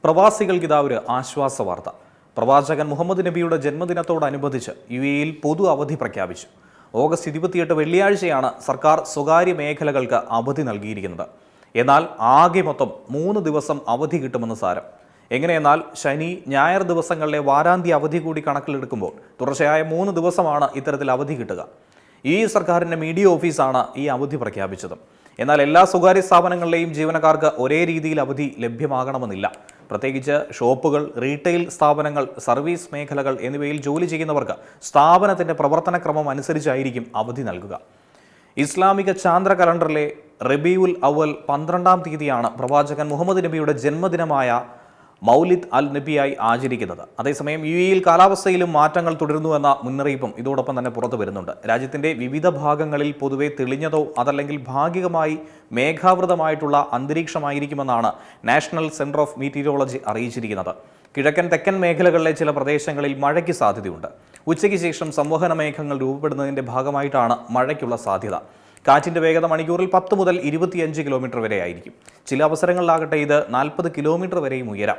പ്രവാസികൾക്ക് ഇതാ ഒരു ആശ്വാസ വാർത്ത. പ്രവാചകൻ മുഹമ്മദ് നബിയുടെ ജന്മദിനത്തോടനുബന്ധിച്ച് UAE പൊതു അവധി പ്രഖ്യാപിച്ചു. ഓഗസ്റ്റ് 28 വെള്ളിയാഴ്ചയാണ് സർക്കാർ സ്വകാര്യ മേഖലകൾക്ക് അവധി നൽകിയിരിക്കുന്നത്. എന്നാൽ ആകെ മൊത്തം 3 ദിവസം അവധി കിട്ടുമെന്ന് സാരം. എങ്ങനെയെന്നാൽ ശനി, ഞായർ ദിവസങ്ങളിലെ വാരാന്ത്യ അവധി കൂടി കണക്കിലെടുക്കുമ്പോൾ തുടർച്ചയായ 3 ദിവസമാണ് ഇത്തരത്തിൽ അവധി കിട്ടുക. ഈ സർക്കാരിൻ്റെ മീഡിയ ഓഫീസാണ് ഈ അവധി പ്രഖ്യാപിച്ചത്. എന്നാൽ എല്ലാ സ്വകാര്യ സ്ഥാപനങ്ങളിലെയും ജീവനക്കാർക്ക് ഒരേ രീതിയിൽ അവധി ലഭ്യമാകണമെന്നില്ല. പ്രത്യേകിച്ച് ഷോപ്പുകൾ, റീറ്റെയിൽ സ്ഥാപനങ്ങൾ, സർവീസ് മേഖലകൾ എന്നിവയിൽ ജോലി ചെയ്യുന്നവർക്ക് സ്ഥാപനത്തിൻ്റെ പ്രവർത്തനക്രമം അനുസരിച്ചായിരിക്കും അവധി നൽകുക. ഇസ്ലാമിക ചാന്ദ്ര കലണ്ടറിലെ റബീഉൽ അവൽ 12-ാം തീയതിയാണ് പ്രവാചകൻ മുഹമ്മദ് നബിയുടെ ജന്മദിനമായ മൗലിദ് അൽ നബിയായി ആചരിക്കുന്നത്. അതേസമയം UAE കാലാവസ്ഥയിലും മാറ്റങ്ങൾ തുടരുന്നുവെന്ന മുന്നറിയിപ്പും ഇതോടൊപ്പം തന്നെ പുറത്തു വരുന്നുണ്ട്. രാജ്യത്തിൻ്റെ വിവിധ ഭാഗങ്ങളിൽ പൊതുവെ തെളിഞ്ഞതോ അതല്ലെങ്കിൽ ഭാഗികമായി മേഘാവൃതമായിട്ടുള്ള അന്തരീക്ഷമായിരിക്കുമെന്നാണ് നാഷണൽ സെന്റർ ഓഫ് മീറ്റീരിയോളജി അറിയിച്ചിരിക്കുന്നത്. കിഴക്കൻ തെക്കൻ മേഖലകളിലെ ചില പ്രദേശങ്ങളിൽ മഴയ്ക്ക് സാധ്യതയുണ്ട്. ഉച്ചയ്ക്ക് ശേഷം സംവഹന മേഘങ്ങൾ രൂപപ്പെടുന്നതിൻ്റെ ഭാഗമായിട്ടാണ് മഴയ്ക്കുള്ള സാധ്യത. കാറ്റിൻ്റെ വേഗത മണിക്കൂറിൽ 10 മുതൽ 25 കിലോമീറ്റർ വരെ ആയിരിക്കും. ചില അവസരങ്ങളിലാകട്ടെ ഇത് 40 കിലോമീറ്റർ വരെയും ഉയരാം.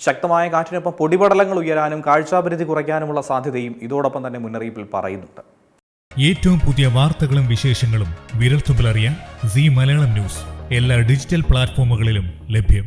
ശക്തമായ കാറ്റിനൊപ്പം പൊടിപടലങ്ങൾ ഉയരാനും കാഴ്ചാപരിധി കുറയ്ക്കാനുമുള്ള സാധ്യതയും ഇതോടൊപ്പം തന്നെ മുന്നറിയിപ്പിൽ പറയുന്നുണ്ട്. ഏറ്റവും പുതിയ വാർത്തകളും വിശേഷങ്ങളും വിരൽത്തുമ്പിലറിയാൻ സീ മലയാളം ന്യൂസ് എല്ലാ ഡിജിറ്റൽ പ്ലാറ്റ്ഫോമുകളിലും ലഭ്യം.